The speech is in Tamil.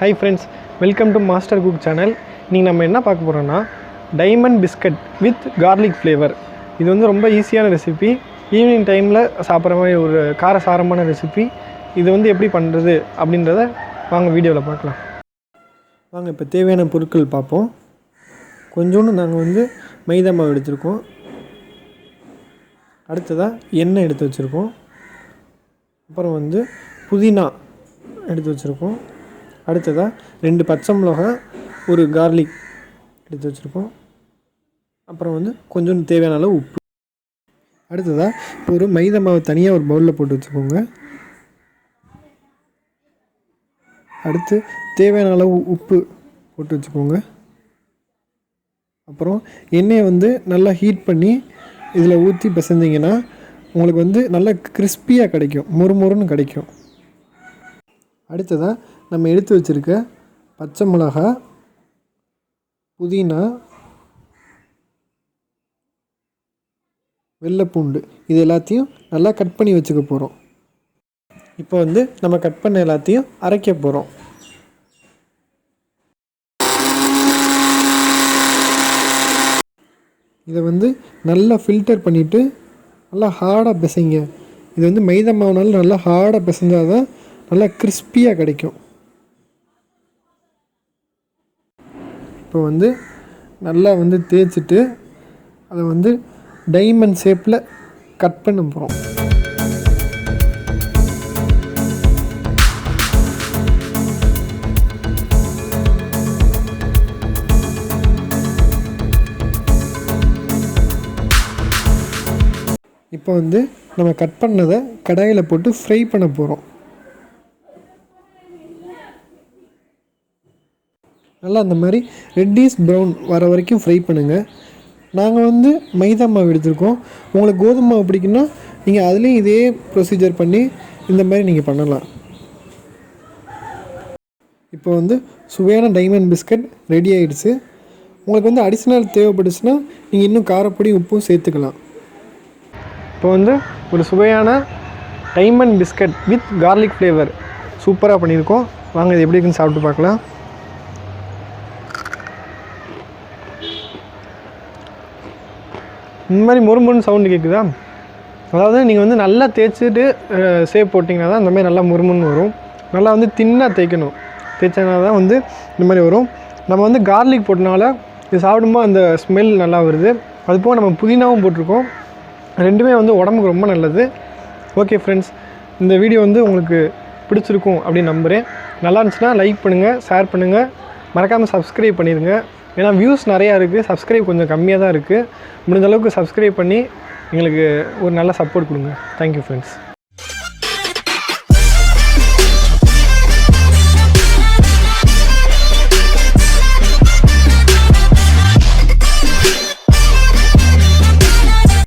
Hi friends, welcome to Master Cook channel. இன்னைக்கு நம்ம என்ன பார்க்க போறோம்னா diamond biscuit with garlic flavor. இது வந்து ரொம்ப ஈஸியான ரெசிபி. ஈவினிங் டைம்ல சாப்பிடுற மாதிரி ஒரு காரசாரமான ரெசிபி. இது வந்து எப்படி பண்றது அப்படின்றத வாங்க வீடியோல பார்க்கலாம். வாங்க இப்போ தேவையான பொருட்கள் பார்ப்போம். கொஞ்சோண்டு நாங்கள் வந்து மைதா மாவு எடுத்துருக்கோம். அடுத்ததா எண்ணெய் எடுத்து வச்சிருக்கோம். அப்புறம் வந்து புதினா எடுத்து வச்சிருக்கோம். அடுத்ததா 2 பச்சை மிளகாய் ஒரு garlic எடுத்து வச்சிருக்கோம். அப்புறம் வந்து கொஞ்சம் தேவையான அளவு உப்பு. அடுத்ததா ஒரு மைதா மாவு தனியாக ஒரு பவுலில் போட்டு வச்சுக்கோங்க. அடுத்து தேவையான அளவு உப்பு போட்டு வச்சுக்கோங்க. அப்புறம் எண்ணெயை வந்து நல்லா ஹீட் பண்ணி இதில் ஊற்றி பிசைஞ்சிங்கன்னா உங்களுக்கு வந்து நல்லா கிறிஸ்பியாக கிடைக்கும், மொறுமொறுன்னு கிடைக்கும். அடுத்ததாக நம்ம எடுத்து வச்சுருக்க பச்சை மிளகாய், புதினா, வெள்ளைப்பூண்டு இது எல்லாத்தையும் நல்லா கட் பண்ணி வச்சுக்க போகிறோம். இப்போ வந்து நம்ம கட் பண்ண எல்லாத்தையும் அரைக்க போகிறோம். இதை வந்து நல்லா ஃபில்டர் பண்ணிவிட்டு நல்லா ஹார்டாக பிசைங்க. இது வந்து மைதா மாவுனால நல்லா ஹார்டாக பிசைஞ்சால் தான் நல்லா கிறிஸ்பியாக கிடைக்கும். இப்போ வந்து நல்லா வந்து தேய்ச்சிட்டு அதை வந்து டைமண்ட் ஷேப்பில் கட் பண்ண போகிறோம். இப்போ வந்து நம்ம கட் பண்ணதை கடாயில் போட்டு ஃப்ரை பண்ண போகிறோம். நல்லா அந்த மாதிரி ரெட்டிஷ் ப்ரௌன் வர வரைக்கும் ஃப்ரை பண்ணுங்கள். நாங்கள் வந்து மைதா மாவு எடுத்துருக்கோம். உங்களுக்கு கோதுமை மாவு பிடிக்குன்னா நீங்கள் அதுலேயும் இதே ப்ரொசீஜர் பண்ணி இந்த மாதிரி நீங்கள் பண்ணலாம். இப்போ வந்து சுவையான டைமண்ட் பிஸ்கட் ரெடி ஆகிடுச்சு. உங்களுக்கு வந்து அடிஷ்னல் தேவைப்பட்டுச்சுன்னா நீங்கள் இன்னும் காரப்பொடி உப்பும் சேர்த்துக்கலாம். இப்போ வந்து ஒரு சுவையான diamond biscuit with garlic flavour சூப்பராக பண்ணியிருக்கோம். வாங்க இது எப்படி இருக்குன்னு சாப்பிட்டு பார்க்கலாம். இந்த மாதிரி மொறுமொறுன்னு சவுண்டு கேட்குதா? அதாவது நீங்கள் வந்து நல்லா தேய்ச்சிட்டு சேவ் போட்டிங்கன்னா தான் இந்த மாதிரி நல்லா மொறுமொறுன்னு வரும். நல்லா வந்து தின்னாக தேய்க்கணும். தேய்ச்சனா தான் வந்து இந்த மாதிரி வரும். நம்ம வந்து garlic போட்டனால இது சாப்பிடும்போது அந்த ஸ்மெல் நல்லா வருது. அதுபோக நம்ம புதினாவும் போட்டிருக்கோம். ரெண்டுமே வந்து உடம்புக்கு ரொம்ப நல்லது. ஓகே ஃப்ரெண்ட்ஸ், இந்த வீடியோ வந்து உங்களுக்கு பிடிச்சிருக்கும் அப்படின்னு நம்புகிறேன். நல்லா இருந்துச்சுன்னா லைக் பண்ணுங்கள், ஷேர் பண்ணுங்கள், மறக்காமல் சப்ஸ்கிரைப் பண்ணிடுங்க. ஏன்னா வியூஸ் நிறையா இருக்குது, சப்ஸ்கிரைப் கொஞ்சம் கம்மியாக தான் இருக்குது. முடிஞ்ச அளவுக்கு சப்ஸ்கிரைப் பண்ணி எங்களுக்கு ஒரு நல்ல சப்போர்ட் கொடுங்க. Thank you friends.